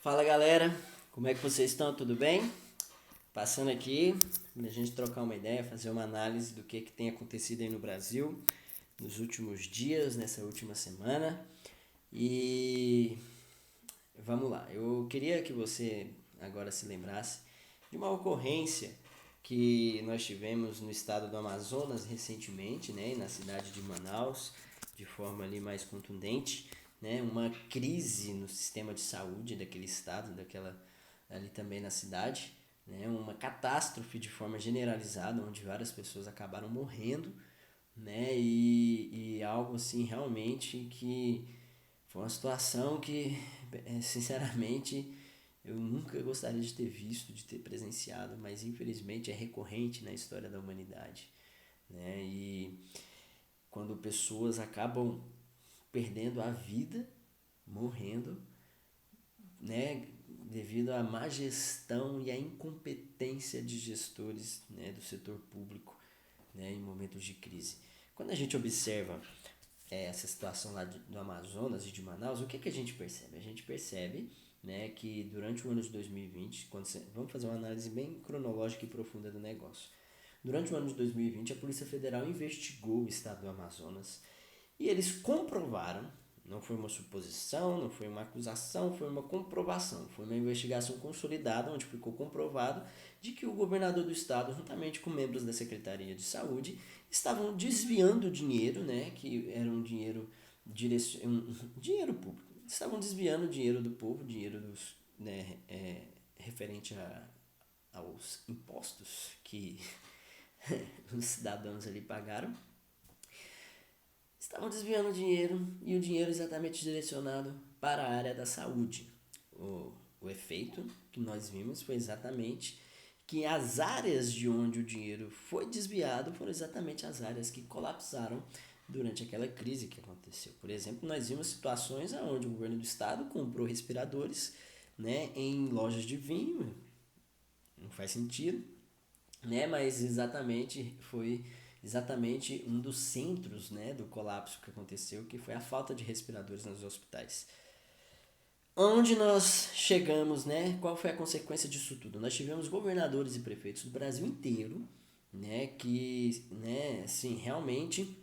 Fala galera, como é que vocês estão? Tudo bem? Passando aqui pra gente trocar uma ideia, fazer uma análise do que tem acontecido aí no Brasil nos últimos dias, nessa última semana. E vamos lá, eu queria que você agora se lembrasse de uma ocorrência que nós tivemos no estado do Amazonas recentemente, né, na cidade de Manaus, de forma ali mais contundente, né, uma crise no sistema de saúde daquele estado, daquela ali também na cidade, né, uma catástrofe de forma generalizada, onde várias pessoas acabaram morrendo, né, e algo assim realmente que foi uma situação que, sinceramente, eu nunca gostaria de ter visto, de ter presenciado, mas infelizmente é recorrente na história da humanidade, né? E quando pessoas acabam perdendo a vida, morrendo, né, devido à má gestão e à incompetência de gestores, né, do setor público, né, em momentos de crise. Quando a gente observa essa situação lá do Amazonas e de Manaus, o que a gente percebe? A gente percebe, né, que durante o ano de 2020, vamos fazer uma análise bem cronológica e profunda do negócio. Durante o ano de 2020, a Polícia Federal investigou o estado do Amazonas e eles comprovaram, não foi uma suposição, não foi uma acusação, foi uma comprovação, foi uma investigação consolidada onde ficou comprovado de que o governador do estado, juntamente com membros da Secretaria de Saúde, estavam desviando dinheiro, né, que era um dinheiro dinheiro público. Estavam desviando dinheiro do povo, dinheiro dos, né, referente aos impostos que os cidadãos ali pagaram. Estavam desviando dinheiro e o dinheiro exatamente direcionado para a área da saúde. O efeito que nós vimos foi exatamente que as áreas de onde o dinheiro foi desviado foram exatamente as áreas que colapsaram durante aquela crise que aconteceu. Por exemplo, nós vimos situações onde o governo do estado comprou respiradores, né, em lojas de vinho, não faz sentido, né, mas foi exatamente um dos centros, né, do colapso que aconteceu, que foi a falta de respiradores nos hospitais. Onde nós chegamos, né? Qual foi a consequência disso tudo? Nós tivemos governadores e prefeitos do Brasil inteiro, né, que, né, assim, realmente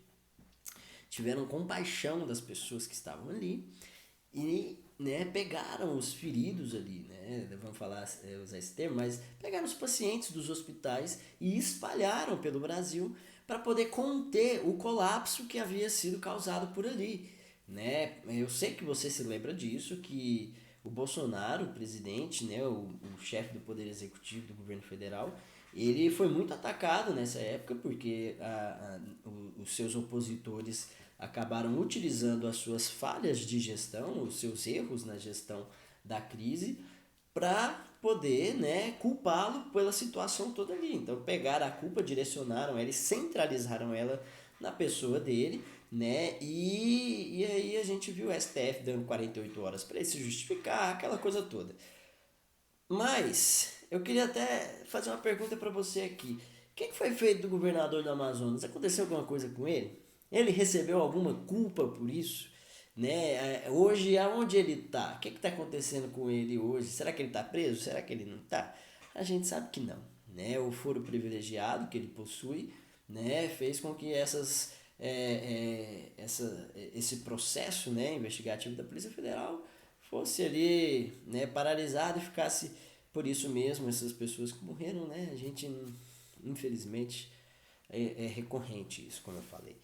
tiveram compaixão das pessoas que estavam ali e, né, pegaram os feridos ali, né, vamos falar, usar esse termo, mas pegaram os pacientes dos hospitais e espalharam pelo Brasil para poder conter o colapso que havia sido causado por ali, né? Eu sei que você se lembra disso, que o Bolsonaro, o presidente, né, o chefe do Poder Executivo do governo federal, ele foi muito atacado nessa época porque os seus opositores acabaram utilizando as suas falhas de gestão, os seus erros na gestão da crise, para poder, né, culpá-lo pela situação toda ali. Então pegaram a culpa, direcionaram ela e centralizaram ela na pessoa dele, né? E aí a gente viu o STF dando 48 horas para ele se justificar, aquela coisa toda. Mas eu queria até fazer uma pergunta para você aqui. O que foi feito do governador do Amazonas? Aconteceu alguma coisa com ele? Ele recebeu alguma culpa por isso? Né? Hoje, aonde ele está? O que está acontecendo com ele hoje? Será que ele está preso? Será que ele não está? A gente sabe que não. Né? O foro privilegiado que ele possui, né, fez com que esse processo, né, investigativo da Polícia Federal fosse ali, né, paralisado e ficasse por isso mesmo essas pessoas que morreram, né? A gente, infelizmente, é recorrente isso, como eu falei.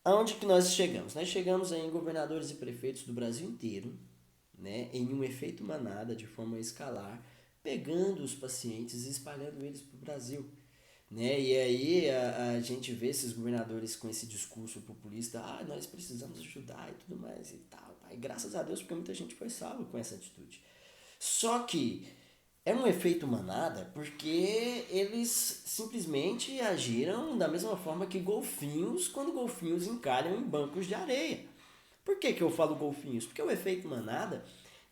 Aonde que nós chegamos? Nós chegamos em governadores e prefeitos do Brasil inteiro, né, em um efeito manada, de forma escalar, pegando os pacientes e espalhando eles para o Brasil. Né? E aí a gente vê esses governadores com esse discurso populista, nós precisamos ajudar e tudo mais e tal. E graças a Deus, porque muita gente foi salva com essa atitude. Só que é um efeito manada porque eles simplesmente agiram da mesma forma que golfinhos quando golfinhos encalham em bancos de areia. Por que eu falo golfinhos? Porque o efeito manada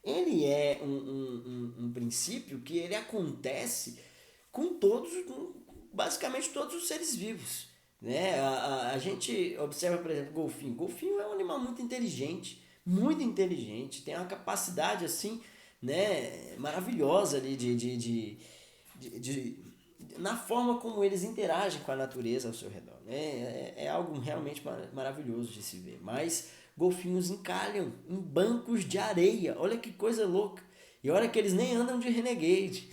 ele é um princípio que ele acontece com basicamente todos os seres vivos. Né? A gente observa, por exemplo, golfinho. Golfinho é um animal muito inteligente, tem uma capacidade assim né, maravilhosa ali na forma como eles interagem com a natureza ao seu redor. Né? É algo realmente maravilhoso de se ver. Mas golfinhos encalham em bancos de areia. Olha que coisa louca. E olha que eles nem andam de Renegade.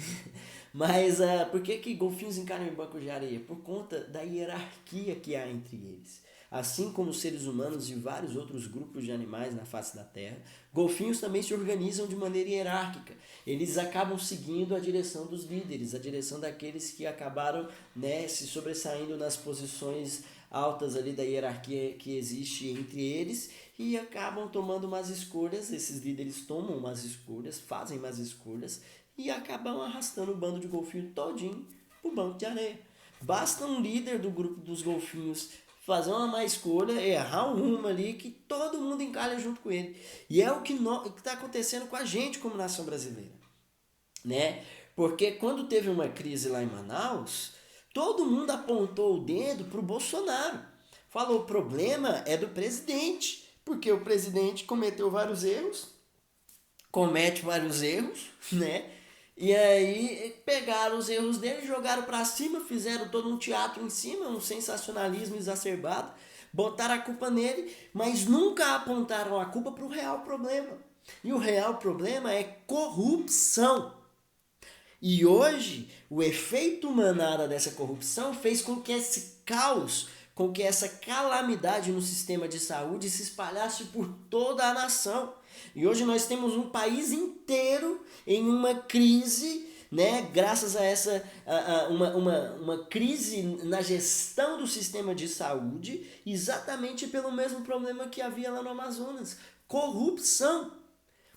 Mas por que golfinhos encalham em bancos de areia? Por conta da hierarquia que há entre eles. Assim como os seres humanos e vários outros grupos de animais na face da Terra, golfinhos também se organizam de maneira hierárquica. Eles acabam seguindo a direção dos líderes, a direção daqueles que acabaram, né, se sobressaindo nas posições altas ali da hierarquia que existe entre eles e acabam tomando umas escolhas. Esses líderes tomam umas escolhas, fazem umas escolhas e acabam arrastando o bando de golfinho todinho pro banco de areia. Basta um líder do grupo dos golfinhos fazer uma má escolha, errar um rumo ali, que todo mundo encalha junto com ele. E é o que está acontecendo com a gente como nação brasileira. Né? Porque quando teve uma crise lá em Manaus, todo mundo apontou o dedo para o Bolsonaro. Falou, o problema é do presidente, porque o presidente cometeu vários erros, comete vários erros, né? E aí pegaram os erros dele, jogaram para cima, fizeram todo um teatro em cima, um sensacionalismo exacerbado, botaram a culpa nele, mas nunca apontaram a culpa para o real problema. E o real problema é corrupção. E hoje, o efeito manada dessa corrupção fez com que esse caos, com que essa calamidade no sistema de saúde se espalhasse por toda a nação. E hoje nós temos um país inteiro em uma crise, né, graças a essa uma crise na gestão do sistema de saúde, exatamente pelo mesmo problema que havia lá no Amazonas, corrupção.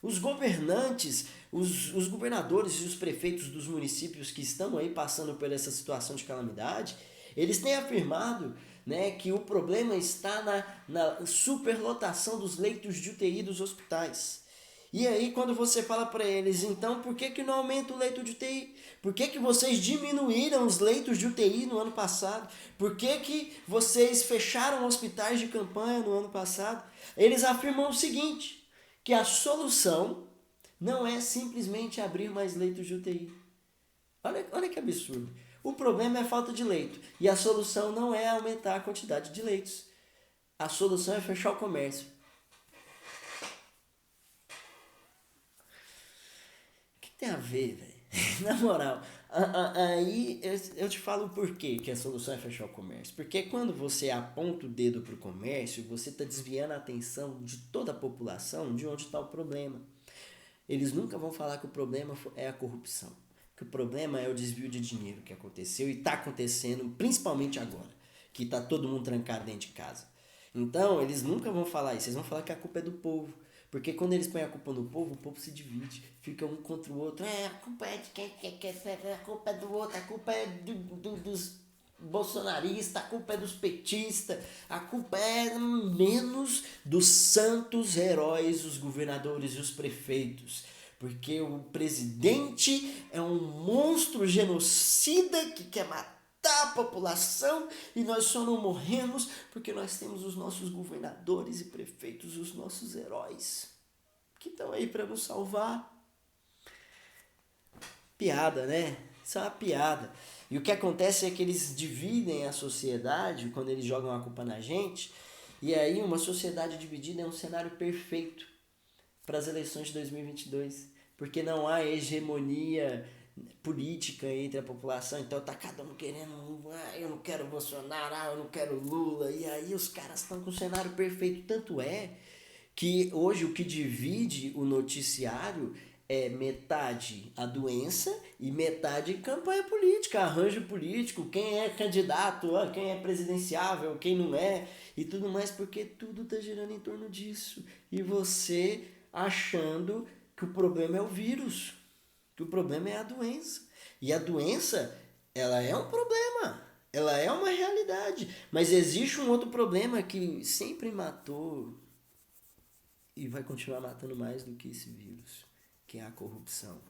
Os governantes, os governadores e os prefeitos dos municípios que estão aí passando por essa situação de calamidade, eles têm afirmado, né, que o problema está na superlotação dos leitos de UTI dos hospitais. E aí quando você fala para eles, então por que não aumenta o leito de UTI? Por que vocês diminuíram os leitos de UTI no ano passado? Por que vocês fecharam hospitais de campanha no ano passado? Eles afirmam o seguinte, que a solução não é simplesmente abrir mais leitos de UTI. Olha que absurdo. O problema é a falta de leito. E a solução não é aumentar a quantidade de leitos. A solução é fechar o comércio. O que tem a ver, velho? Na moral, aí eu te falo por quê que a solução é fechar o comércio. Porque quando você aponta o dedo para o comércio, você está desviando a atenção de toda a população de onde está o problema. Eles nunca vão falar que o problema é a corrupção. Que o problema é o desvio de dinheiro que aconteceu e está acontecendo, principalmente agora, que está todo mundo trancado dentro de casa. Então, eles nunca vão falar isso, eles vão falar que a culpa é do povo. Porque quando eles põem a culpa no povo, o povo se divide, fica um contra o outro. A culpa é de quem quer, a culpa é do outro, a culpa é dos bolsonaristas, a culpa é dos petistas, a culpa é menos dos santos heróis, os governadores e os prefeitos. Porque o presidente é um monstro genocida que quer matar a população e nós só não morremos porque nós temos os nossos governadores e prefeitos, os nossos heróis que estão aí para nos salvar. Piada, né? Isso é uma piada. E o que acontece é que eles dividem a sociedade quando eles jogam a culpa na gente. E aí uma sociedade dividida é um cenário perfeito para as eleições de 2022. Porque não há hegemonia política entre a população, então tá cada um querendo, eu não quero Bolsonaro, eu não quero Lula, e aí os caras estão com o cenário perfeito, tanto é que hoje o que divide o noticiário é metade a doença e metade campanha política, arranjo político, quem é candidato, quem é presidenciável, quem não é, e tudo mais, porque tudo tá girando em torno disso, e você achando que o problema é o vírus, que o problema é a doença. E a doença, ela é um problema, ela é uma realidade. Mas existe um outro problema que sempre matou e vai continuar matando mais do que esse vírus, que é a corrupção.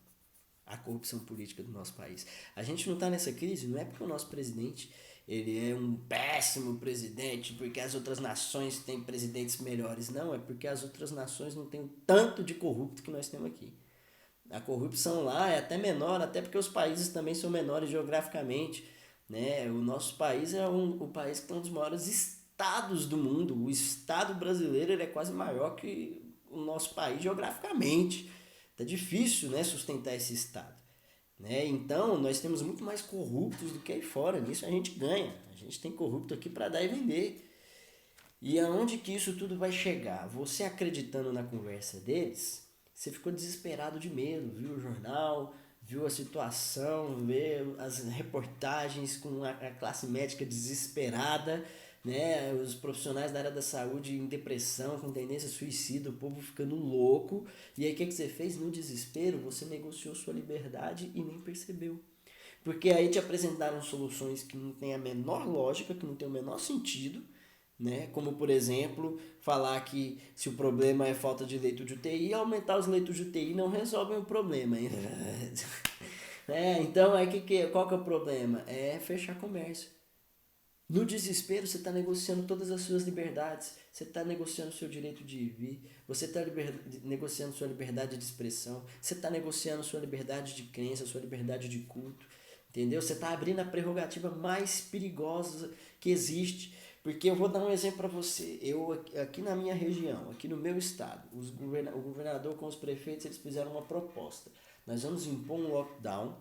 A corrupção política do nosso país. A gente não está nessa crise, não é porque o nosso presidente ele é um péssimo presidente, porque as outras nações têm presidentes melhores. Não, é porque as outras nações não têm o tanto de corrupto que nós temos aqui. A corrupção lá é até menor, até porque os países também são menores geograficamente, né? O nosso país é o país que tem um dos maiores estados do mundo. O estado brasileiro ele é quase maior que o nosso país geograficamente. Tá difícil, né, sustentar esse estado, né? Então, nós temos muito mais corruptos do que aí fora. Nisso a gente ganha. A gente tem corrupto aqui para dar e vender. E aonde que isso tudo vai chegar? Você acreditando na conversa deles, você ficou desesperado de medo, viu o jornal, viu a situação, viu as reportagens com a classe médica desesperada, né? Os profissionais da área da saúde em depressão, com tendência suicida, o povo ficando louco. E aí o que você fez? No desespero, você negociou sua liberdade e nem percebeu. Porque aí te apresentaram soluções que não têm a menor lógica, que não tem o menor sentido, né? Como, por exemplo, falar que se o problema é falta de leito de UTI, aumentar os leitos de UTI não resolvem o problema. Então, aí qual que é o problema? É fechar comércio. No desespero, você está negociando todas as suas liberdades. Você está negociando o seu direito de vir. Você está negociando sua liberdade de expressão. Você está negociando sua liberdade de crença, sua liberdade de culto. Entendeu? Você está abrindo a prerrogativa mais perigosa que existe. Porque eu vou dar um exemplo para você. Eu, aqui na minha região, aqui no meu estado, o governador com os prefeitos, eles fizeram uma proposta. Nós vamos impor um lockdown.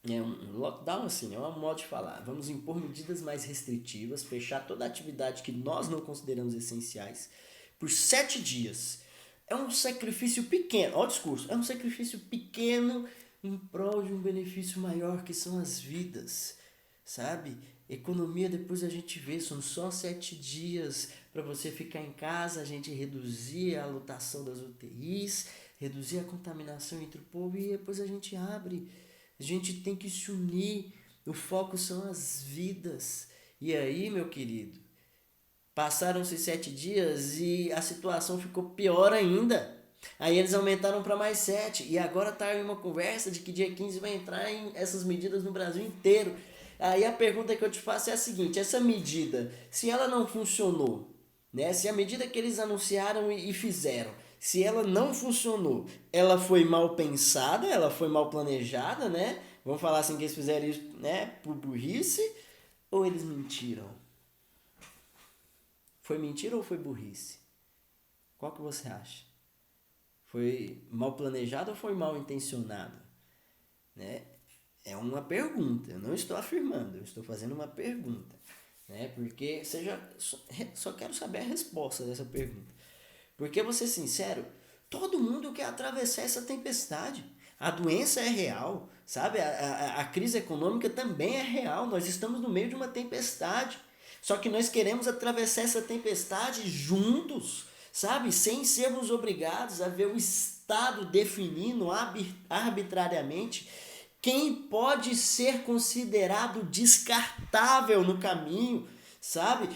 Um lockdown, assim, é um modo de falar. Vamos impor medidas mais restritivas, fechar toda a atividade que nós não consideramos essenciais por 7 dias. É um sacrifício pequeno, olha o discurso, é um sacrifício pequeno em prol de um benefício maior que são as vidas, sabe? Economia depois a gente vê, são só 7 dias para você ficar em casa, a gente reduzir a lotação das UTIs, reduzir a contaminação entre o povo e depois a gente abre. A gente tem que se unir. O foco são as vidas. E aí, meu querido, passaram-se 7 dias e a situação ficou pior ainda. Aí eles aumentaram para mais 7. E agora está em uma conversa de que dia 15 vai entrar em essas medidas no Brasil inteiro. Aí a pergunta que eu te faço é a seguinte: essa medida, se ela não funcionou, né? Se a medida que eles anunciaram e fizeram, se ela não funcionou, ela foi mal pensada, ela foi mal planejada, né? Vamos falar assim que eles fizeram isso, né, por burrice, ou eles mentiram? Foi mentira ou foi burrice? Qual que você acha? Foi mal planejado ou foi mal intencionado? Né? É uma pergunta, eu não estou afirmando, eu estou fazendo uma pergunta. Né? Porque só quero saber a resposta dessa pergunta. Porque, vou ser sincero, todo mundo quer atravessar essa tempestade. A doença é real, sabe? A crise econômica também é real. Nós estamos no meio de uma tempestade. Só que nós queremos atravessar essa tempestade juntos, sabe? Sem sermos obrigados a ver o Estado definindo arbitrariamente quem pode ser considerado descartável no caminho, sabe?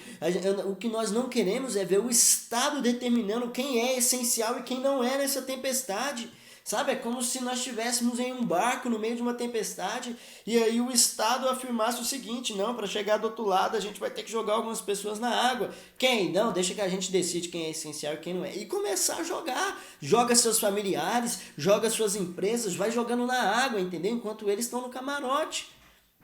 O que nós não queremos é ver o Estado determinando quem é essencial e quem não é nessa tempestade. Sabe, é como se nós estivéssemos em um barco no meio de uma tempestade e aí o Estado afirmasse o seguinte: não, para chegar do outro lado a gente vai ter que jogar algumas pessoas na água. Quem? Não, deixa que a gente decide quem é essencial e quem não é. E começar a jogar. Joga seus familiares, joga suas empresas, vai jogando na água, entendeu? Enquanto eles estão no camarote,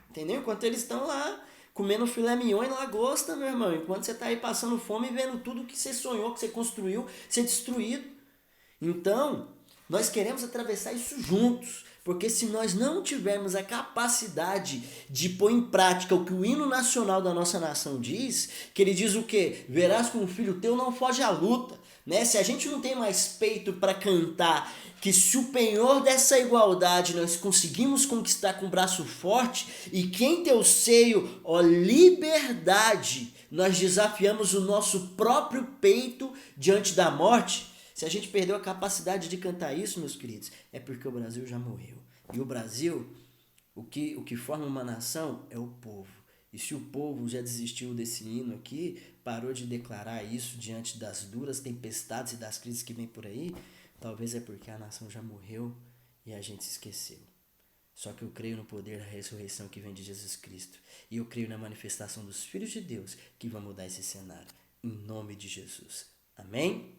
entendeu? Enquanto eles estão lá comendo filé mignon e lagosta, meu irmão. Enquanto você está aí passando fome e vendo tudo que você sonhou, que você construiu, ser destruído. Então, nós queremos atravessar isso juntos, porque se nós não tivermos a capacidade de pôr em prática o que o hino nacional da nossa nação diz, que ele diz o quê? Verás que um filho teu não foge à luta. Né? Se a gente não tem mais peito para cantar que se o penhor dessa igualdade nós conseguimos conquistar com o braço forte e que em teu seio, ó liberdade, nós desafiamos o nosso próprio peito diante da morte. Se a gente perdeu a capacidade de cantar isso, meus queridos, é porque o Brasil já morreu. E o Brasil, o que forma uma nação é o povo. E se o povo já desistiu desse hino aqui, parou de declarar isso diante das duras tempestades e das crises que vem por aí, talvez é porque a nação já morreu e a gente se esqueceu. Só que eu creio no poder da ressurreição que vem de Jesus Cristo. E eu creio na manifestação dos filhos de Deus que vão mudar esse cenário. Em nome de Jesus. Amém?